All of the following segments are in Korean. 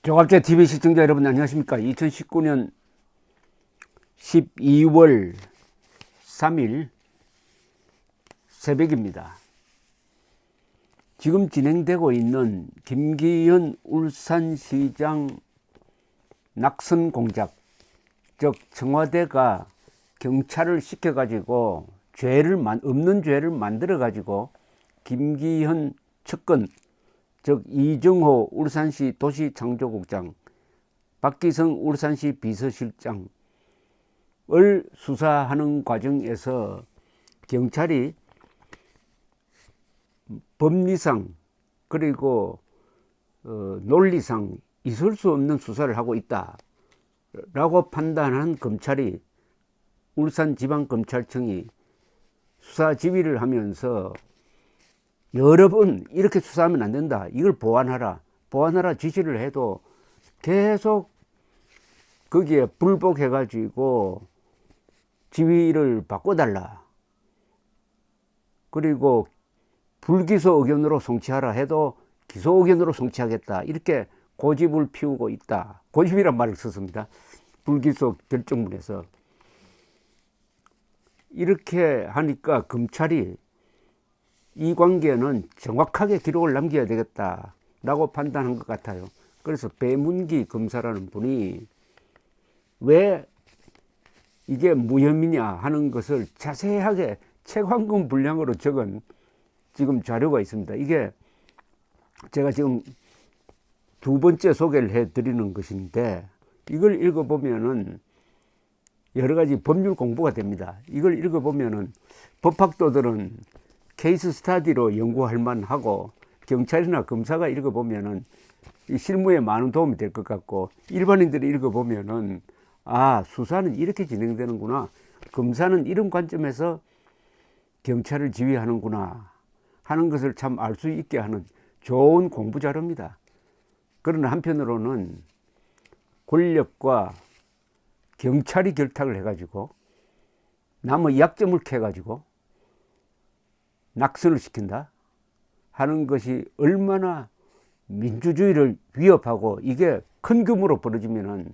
조갑제 TV 시청자 여러분 안녕하십니까. 2019년 12월 3일 새벽입니다. 지금 진행되고 있는 김기현 울산시장 낙선 공작, 즉 청와대가 경찰을 시켜가지고 없는 죄를 만들어가지고 김기현 측근, 즉 이정호 울산시 도시창조국장, 박기성 울산시 비서실장을 수사하는 과정에서 경찰이 법리상 그리고 논리상 있을 수 없는 수사를 하고 있다라고 판단한 검찰이 울산지방검찰청이 수사 지휘를 하면서 여러 번 이렇게 수사하면 안 된다, 이걸 보완하라 지시를 해도 계속 거기에 불복해 가지고 지휘를 바꿔달라, 그리고 불기소 의견으로 송치하라 해도 기소 의견으로 송치하겠다, 이렇게 고집을 피우고 있다. 고집이란 말을 썼습니다. 불기소 결정문에서. 이렇게 하니까 검찰이 이 관계는 정확하게 기록을 남겨야 되겠다라고 판단한 것 같아요. 그래서 배문기 검사라는 분이 왜 이게 무혐의냐 하는 것을 자세하게 책 한 권 분량으로 적은 지금 자료가 있습니다. 이게 제가 지금 두 번째 소개를 해드리는 것인데, 이걸 읽어보면은 여러 가지 법률 공부가 됩니다. 이걸 읽어보면은 법학도들은 케이스 스타디로 연구할 만하고, 경찰이나 검사가 읽어보면은 실무에 많은 도움이 될 것 같고, 일반인들이 읽어보면은 아, 수사는 이렇게 진행되는구나, 검사는 이런 관점에서 경찰을 지휘하는구나 하는 것을 참 알 수 있게 하는 좋은 공부 자료입니다. 그러나 한편으로는 권력과 경찰이 결탁을 해가지고 남의 약점을 캐가지고 낙선을 시킨다 하는 것이 얼마나 민주주의를 위협하고, 이게 큰 규모로 벌어지면은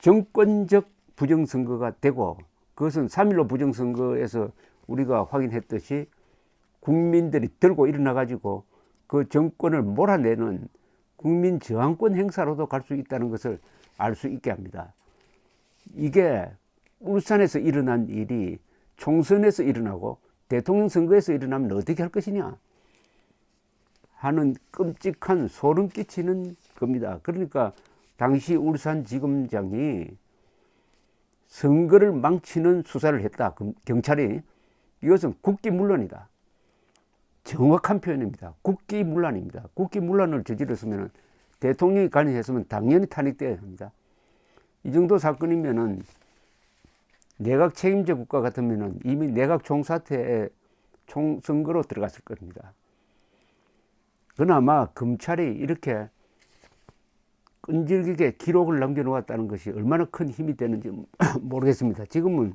정권적 부정선거가 되고, 그것은 3.15 부정선거에서 우리가 확인했듯이 국민들이 들고 일어나 가지고 그 정권을 몰아내는 국민 저항권 행사로도 갈 수 있다는 것을 알 수 있게 합니다. 이게 울산에서 일어난 일이 총선에서 일어나고 대통령 선거에서 일어나면 어떻게 할 것이냐 하는 끔찍한 소름 끼치는 겁니다. 그러니까 당시 울산지검장이 선거를 망치는 수사를 했다, 경찰이. 이것은 국기문란이다. 정확한 표현입니다. 국기문란입니다. 국기문란을 저질렀으면, 대통령이 관여했으면 당연히 탄핵돼야 합니다. 이 정도 사건이면은 내각 책임제 국가 같으면은 이미 내각 총사퇴에 총선거로 들어갔을 겁니다. 그나마 검찰이 이렇게 끈질기게 기록을 남겨놓았다는 것이 얼마나 큰 힘이 되는지 모르겠습니다. 지금은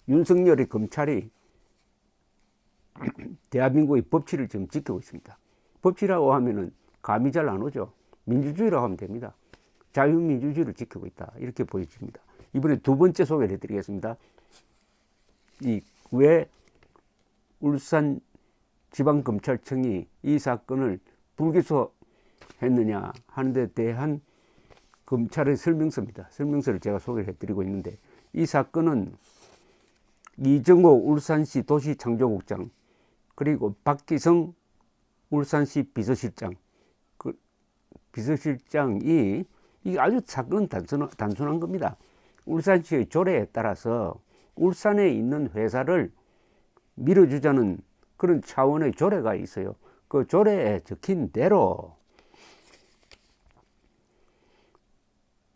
윤석열의 검찰이 대한민국의 법치를 지금 지키고 있습니다. 법치라고 하면은 감이 잘 안 오죠. 민주주의라고 하면 됩니다. 자유민주주의를 지키고 있다, 이렇게 보여집니다. 이번에 두 번째 소개를 해드리겠습니다. 왜 울산지방검찰청이 이 사건을 불기소했느냐 하는 데 대한 검찰의 설명서입니다. 설명서를 제가 소개를 해드리고 있는데, 이 사건은 이정호 울산시 도시창조국장, 그리고 박기성 울산시 비서실장, 그 비서실장이, 이게 아주 사건은 단순한 겁니다. 울산시의 조례에 따라서 울산에 있는 회사를 밀어주자는 그런 차원의 조례가 있어요. 그 조례에 적힌 대로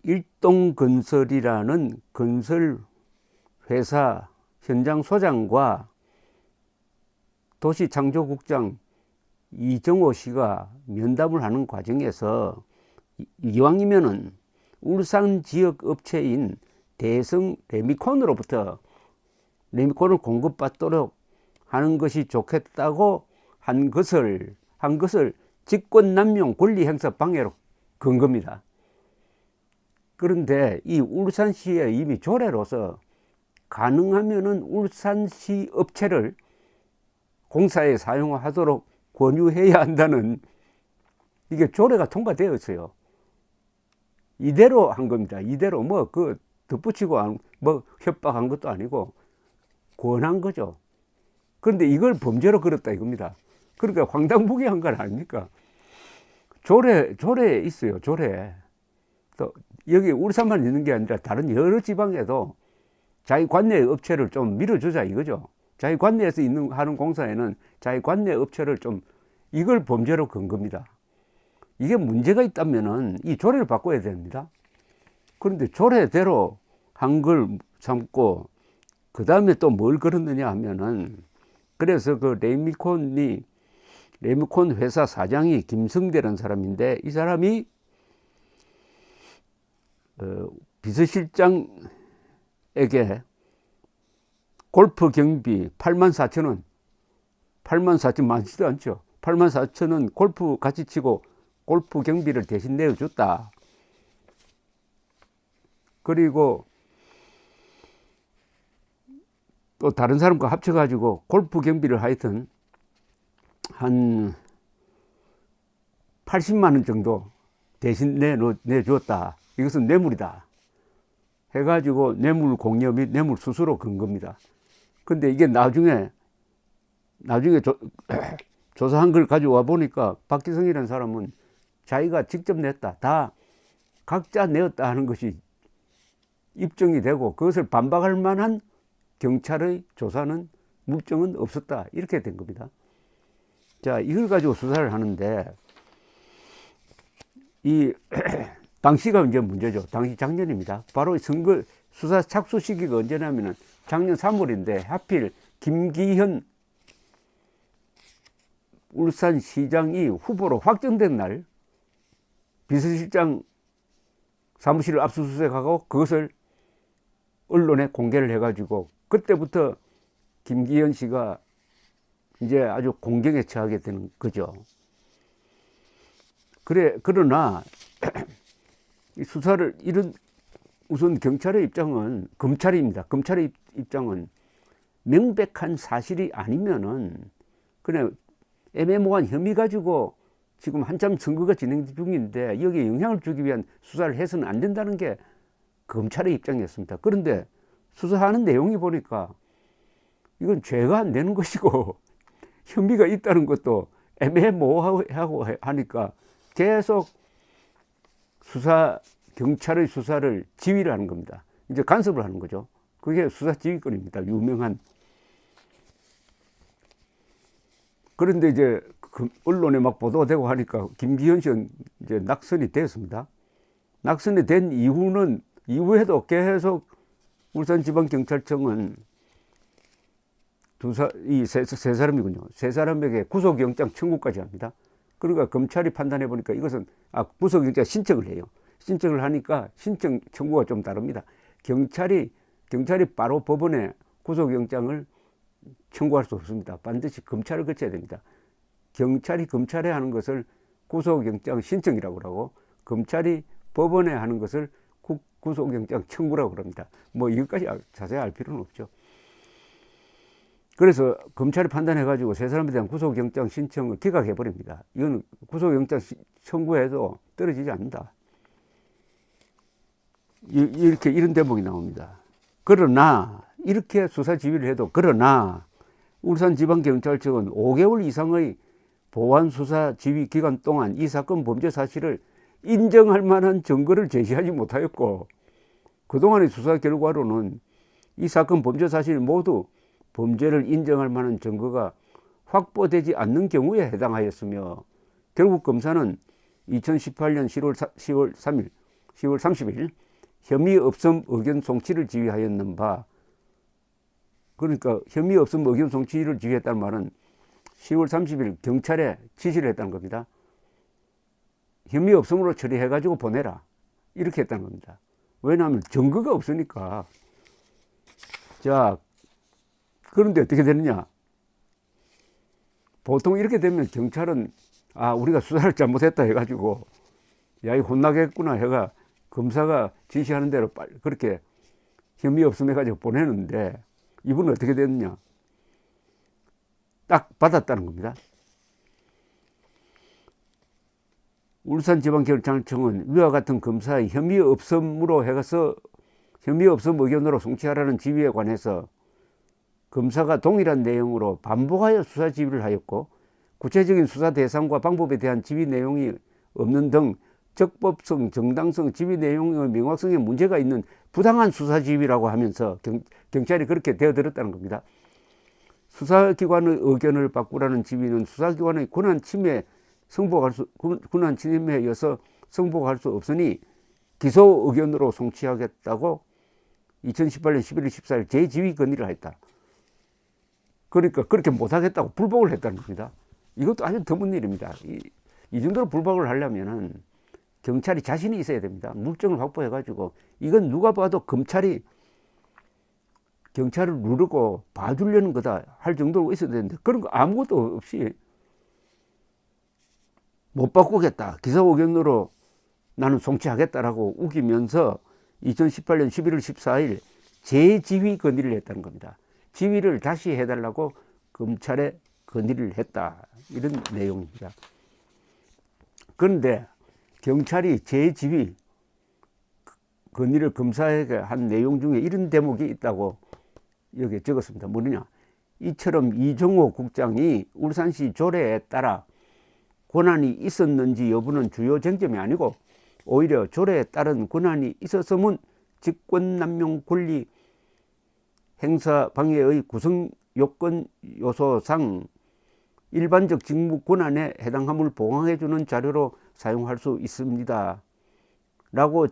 일동건설이라는 건설회사 현장 소장과 도시창조국장 이정호 씨가 면담을 하는 과정에서 이왕이면은 울산 지역 업체인 대성 레미콘으로부터 레미콘을 공급받도록 하는 것이 좋겠다고 한 것을 직권남용 권리행사 방해로 근거입니다. 그런데 이 울산시에 이미 조례로서 가능하면은 울산시 업체를 공사에 사용하도록 권유해야 한다는 이게 조례가 통과되었어요. 이대로 한 겁니다. 이대로 뭐 그 덧붙이고 뭐 협박한 것도 아니고 권한 거죠. 그런데 이걸 범죄로 걸었다 이겁니다. 그러니까 황당무계한 건 아닙니까? 조례 있어요. 조례. 또 여기 울산만 있는 게 아니라 다른 여러 지방에도 자기 관내 업체를 좀 밀어주자 이거죠. 자기 관내에서 하는 공사에는 자기 관내 업체를 좀 이걸 범죄로 건 겁니다. 이게 문제가 있다면은 이 조례를 바꿔야 됩니다. 그런데 조례대로 한 걸 삼고 그 다음에 또 뭘 걸었느냐 하면은 그래서 그 레미콘 회사 사장이 김성대라는 사람인데 이 사람이 비서실장에게 골프 경비 84,000원 84,000원 많지도 않죠. 84,000원 골프 같이 치고 골프 경비를 대신 내어줬다. 그리고 또 다른 사람과 합쳐가지고 골프 경비를 하여튼 한 80만 원 정도 대신 내주었다. 이것은 뇌물이다. 해가지고 뇌물 공여 및 뇌물 수수로 건 겁니다. 근데 이게 나중에 조사한 걸 가져와 보니까 박기성이라는 사람은 자기가 직접 냈다. 다 각자 내었다 하는 것이 입증이 되고 그것을 반박할 만한 경찰의 조사는 물증은 없었다. 이렇게 된 겁니다. 자, 이걸 가지고 수사를 하는데 이 당시가 이제 문제죠. 당시 작년입니다. 바로 선거 수사 착수 시기가 언제냐면은 작년 3월인데 하필 김기현 울산시장이 후보로 확정된 날 비서실장 사무실을 압수수색하고 그것을 언론에 공개를 해가지고 그때부터 김기현 씨가 이제 아주 공경에 처하게 되는 거죠. 그러나 이 수사를 우선 경찰의 입장은 검찰입니다. 검찰의 입장은 명백한 사실이 아니면은 그냥 애매모호한 혐의 가지고 지금 한참 선거가 진행 중인데 여기에 영향을 주기 위한 수사를 해서는 안 된다는 게 검찰의 입장이었습니다. 그런데 수사하는 내용이 보니까 이건 죄가 안 되는 것이고 혐의가 있다는 것도 애매모호하고 하니까 계속 경찰의 수사를 지휘를 하는 겁니다. 이제 간섭을 하는 거죠. 그게 수사 지휘권입니다. 유명한. 그런데 이제 언론에 막 보도되고 하니까 김기현 씨는 이제 낙선이 됐습니다. 낙선이 된 이후에도 계속 울산지방경찰청은 세 사람이군요. 세 사람에게 구속영장 청구까지 합니다. 그러니까 검찰이 판단해 보니까 이것은 구속영장 신청을 해요. 신청을 하니까 신청 청구가 좀 다릅니다. 경찰이 바로 법원에 구속영장을 청구할 수 없습니다. 반드시 검찰을 거쳐야 됩니다. 경찰이 검찰에 하는 것을 구속영장 신청이라고 하고 검찰이 법원에 하는 것을 구속영장 청구라고 합니다. 뭐 이것까지 자세히 알 필요는 없죠. 그래서 검찰이 판단해가지고 세 사람에 대한 구속영장 신청을 기각해버립니다. 이건 구속영장 청구해도 떨어지지 않는다. 이런 대목이 나옵니다. 그러나 이렇게 수사 지휘를 해도 울산지방경찰청은 5개월 이상의 보완 수사 지휘 기간 동안 이 사건 범죄 사실을 인정할 만한 증거를 제시하지 못하였고 그동안의 수사 결과로는 이 사건 범죄 사실 모두 범죄를 인정할 만한 증거가 확보되지 않는 경우에 해당하였으며 결국 검사는 2018년 10월 30일 혐의 없음 의견 송치를 지휘하였는 바 그러니까 혐의 없음 의견 송치를 지휘했다는 말은 10월 30일 경찰에 지시를 했다는 겁니다. 혐의 없음으로 처리해가지고 보내라 이렇게 했다는 겁니다. 왜냐하면 증거가 없으니까. 자, 그런데 어떻게 되느냐? 보통 이렇게 되면 경찰은 아, 우리가 수사를 잘못했다 해가지고, 야, 이 혼나겠구나 해가 검사가 지시하는 대로 그렇게 혐의 없음 해가지고 보내는데, 이분은 어떻게 됐느냐. 딱 받았다는 겁니다. 울산지방경찰청은 위와 같은 검사의 혐의 없음으로 해서 혐의 없음 의견으로 송치하라는 지휘에 관해서 검사가 동일한 내용으로 반복하여 수사 지휘를 하였고, 구체적인 수사 대상과 방법에 대한 지휘 내용이 없는 등 적법성, 정당성, 지휘 내용의 명확성에 문제가 있는 부당한 수사 지휘라고 하면서 경찰이 그렇게 되어들었다는 겁니다. 수사기관의 의견을 바꾸라는 지휘는 수사기관의 권한 침해에 의해서 승복할 수 없으니 기소 의견으로 송치하겠다고 2018년 11월 14일 재지휘 건의를 했다. 그러니까 그렇게 못하겠다고 불복을 했다는 겁니다. 이것도 아주 드문 일입니다. 이 정도로 불복을 하려면은 경찰이 자신이 있어야 됩니다. 물증을 확보해가지고, 이건 누가 봐도 경찰을 누르고 봐주려는 거다 할 정도로 있어야 되는데, 그런 거 아무것도 없이 못 바꾸겠다, 기소 의견으로 나는 송치하겠다라고 우기면서 2018년 11월 14일 재지휘 건의를 했다는 겁니다. 지휘를 다시 해달라고 검찰에 건의를 했다, 이런 내용입니다. 그런데 경찰이 재지휘 건의를 검사에게 한 내용 중에 이런 대목이 있다고 여기에 적었습니다. 뭐냐, 이처럼 이종호 국장이 울산시 조례에 따라 권한이 있었는지 여부는 주요 쟁점이 아니고, 오히려 조례에 따른 권한이 있었음은 직권남용 권리 행사 방해의 구성 요건 요소상 일반적 직무 권한에 해당함을 보강해 주는 자료로 사용할 수 있습니다 라고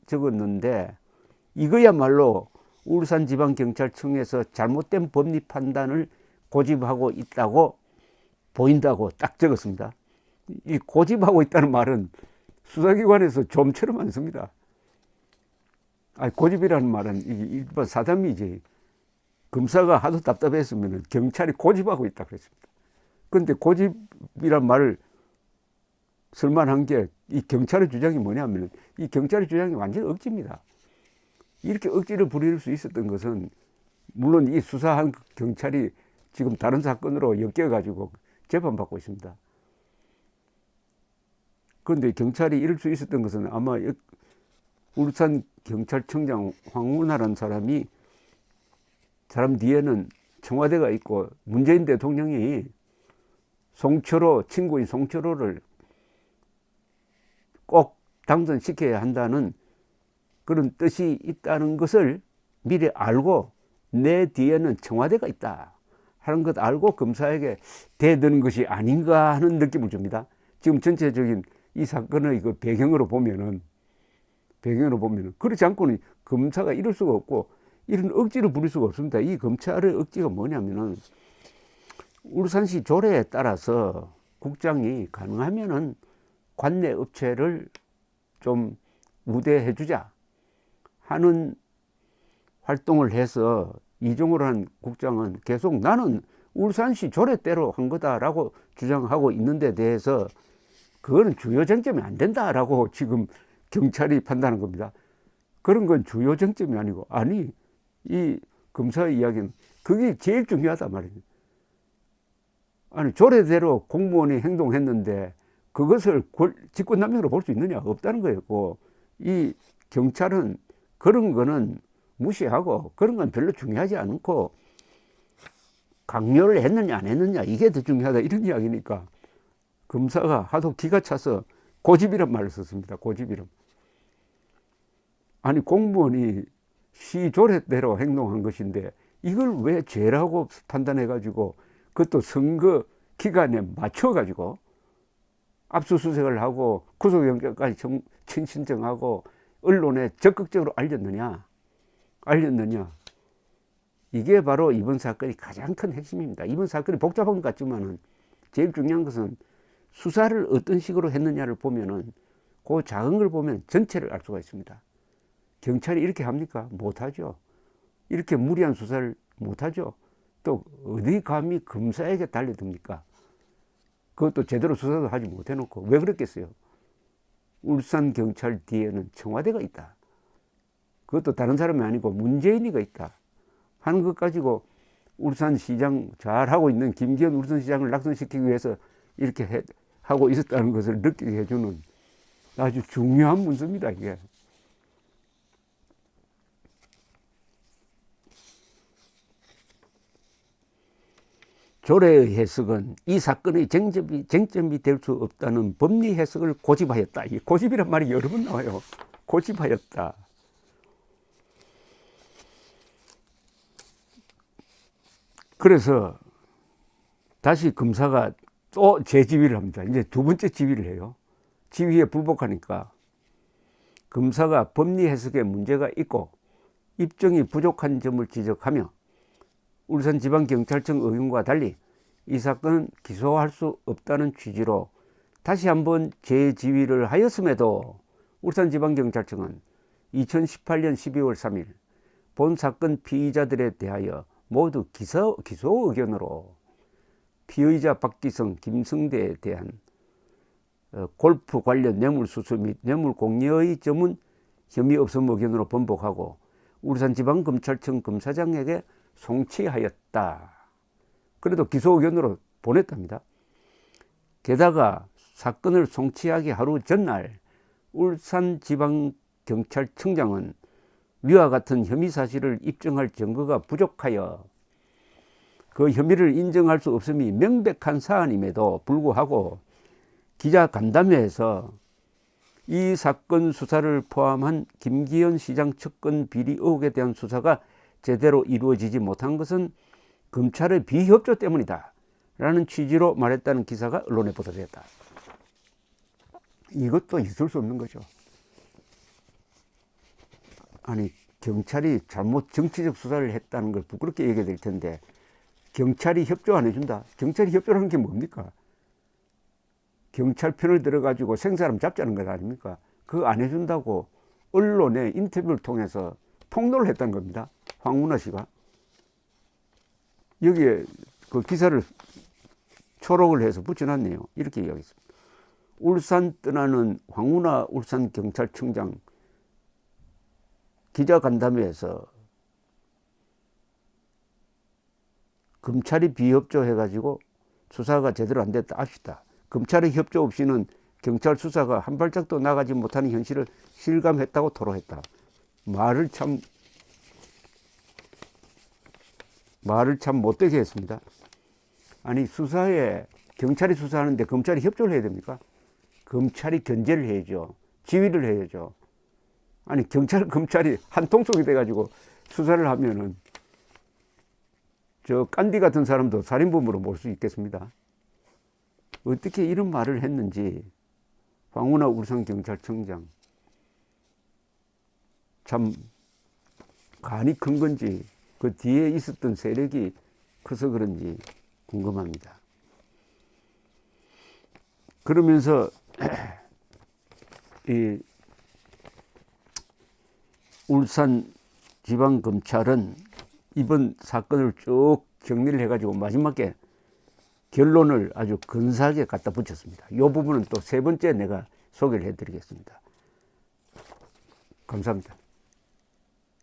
적었는데, 이거야말로 울산지방경찰청에서 잘못된 법리 판단을 고집하고 있다고 보인다고 딱 적었습니다. 이 고집하고 있다는 말은 수사기관에서 좀처럼 안 씁니다. 고집이라는 말은 일반 사담이지. 검사가 하도 답답했으면 경찰이 고집하고 있다 그랬습니다. 그런데 고집이란 말을 쓸만한 게, 이 경찰의 주장이 뭐냐면, 이 경찰의 주장이 완전히 억지입니다. 이렇게 억지를 부릴 수 있었던 것은, 물론 이 수사한 경찰이 지금 다른 사건으로 엮여가지고 재판받고 있습니다. 그런데 경찰이 이럴 수 있었던 것은 아마 울산 경찰청장 황운하라는 사람 뒤에는 청와대가 있고, 문재인 대통령이 친구인 송철호를 꼭 당선시켜야 한다는 그런 뜻이 있다는 것을 미리 알고, 내 뒤에는 청와대가 있다 하는 것 알고 검사에게 대드는 것이 아닌가 하는 느낌을 줍니다. 지금 전체적인 이 사건의 그 배경으로 보면은 그렇지 않고는 검사가 이럴 수가 없고, 이런 억지를 부릴 수가 없습니다. 이 검찰의 억지가 뭐냐면은, 울산시 조례에 따라서 국장이 가능하면은 관내 업체를 좀 우대해 주자 하는 활동을 해서, 이종호라는 국장은 계속 나는 울산시 조례대로 한 거다라고 주장하고 있는 데 대해서 그거는 주요 쟁점이 안 된다라고 지금 경찰이 판단한 겁니다. 그런 건 주요 쟁점이 아니고, 아니, 이 검사의 이야기는 그게 제일 중요하단 말이에요. 아니, 조례대로 공무원이 행동했는데 그것을 직권남용으로 볼 수 있느냐? 없다는 거였고, 이 경찰은 그런 거는 무시하고, 그런 건 별로 중요하지 않고, 강요를 했느냐 안 했느냐 이게 더 중요하다, 이런 이야기니까 검사가 하도 기가 차서 고집이란 말을 썼습니다. 고집이란. 아니, 공무원이 시 조례대로 행동한 것인데 이걸 왜 죄라고 판단해 가지고, 그것도 선거 기간에 맞춰 가지고 압수수색을 하고 구속영장까지 신청하고 언론에 적극적으로 알렸느냐. 이게 바로 이번 사건이 가장 큰 핵심입니다. 이번 사건이 복잡한 것 같지만은 제일 중요한 것은 수사를 어떤 식으로 했느냐를 보면은, 그 작은 걸 보면 전체를 알 수가 있습니다. 경찰이 이렇게 합니까? 못하죠. 이렇게 무리한 수사를 못하죠. 또 어디 감히 검사에게 달려듭니까? 그것도 제대로 수사도 하지 못해놓고 왜 그랬겠어요? 울산경찰 뒤에는 청와대가 있다. 그것도 다른 사람이 아니고 문재인이가 있다 하는 것 가지고 울산시장 잘하고 있는 김기현 울산시장을 낙선시키기 위해서 이렇게 하고 있었다는 것을 느끼게 해주는 아주 중요한 문서입니다. 이게. 조례의 해석은 이 사건의 쟁점이 될 수 없다는 법리 해석을 고집하였다. 이 고집이란 말이 여러 번 나와요. 고집하였다. 그래서 다시 검사가 또 재지휘를 합니다. 이제 두 번째 지휘를 해요. 지휘에 불복하니까 검사가 법리 해석에 문제가 있고 입증이 부족한 점을 지적하며 울산지방경찰청 의견과 달리 이 사건은 기소할 수 없다는 취지로 다시 한번 재지휘를 하였음에도 울산지방경찰청은 2018년 12월 3일 본 사건 피의자들에 대하여 모두 기소 의견으로 피의자 박기성, 김성대에 대한 골프 관련 뇌물수수 및 뇌물공여의 점은 혐의 없음 의견으로 번복하고 울산지방검찰청 검사장에게 송치하였다. 그래도 기소 의견으로 보냈답니다. 게다가 사건을 송치하기 하루 전날 울산지방경찰청장은 위와 같은 혐의 사실을 입증할 증거가 부족하여 그 혐의를 인정할 수 없음이 명백한 사안임에도 불구하고 기자간담회에서 이 사건 수사를 포함한 김기현 시장 측근 비리 의혹에 대한 수사가 제대로 이루어지지 못한 것은 검찰의 비협조 때문이다 라는 취지로 말했다는 기사가 언론에 보도됐다. 이것도 있을 수 없는 거죠. 아니 경찰이 잘못 정치적 수사를 했다는 걸 부끄럽게 얘기해야 될 텐데 경찰이 협조 안 해준다. 경찰이 협조라는 게 뭡니까? 경찰 편을 들어가지고 생사람 잡자는 것 아닙니까? 그거 안 해준다고 언론에 인터뷰를 통해서 폭로를 했다는 겁니다. 황운하 씨가. 여기에 그 기사를 초록을 해서 붙여놨네요. 이렇게 이야기했습니다. 울산 떠나는 황운하 울산경찰청장 기자간담회에서 검찰이 비협조해가지고 수사가 제대로 안 됐다. 압시다. 검찰의 협조 없이는 경찰 수사가 한 발짝도 나가지 못하는 현실을 실감했다고 토로했다. 말을 참 못되게 했습니다. 아니 수사에 경찰이 수사하는데 검찰이 협조를 해야 됩니까? 검찰이 견제를 해야죠. 지휘를 해야죠. 아니 검찰이 한 통속이 돼가지고 수사를 하면은 저 깐디 같은 사람도 살인범으로 몰 수 있겠습니다. 어떻게 이런 말을 했는지 황운하 울산경찰청장 참 간이 큰 건지 그 뒤에 있었던 세력이 커서 그런지 궁금합니다. 그러면서 이 울산지방검찰은 이번 사건을 쭉 정리를 해가지고 마지막에 결론을 아주 근사하게 갖다 붙였습니다. 이 부분은 또 세 번째 내가 소개를 해드리겠습니다. 감사합니다.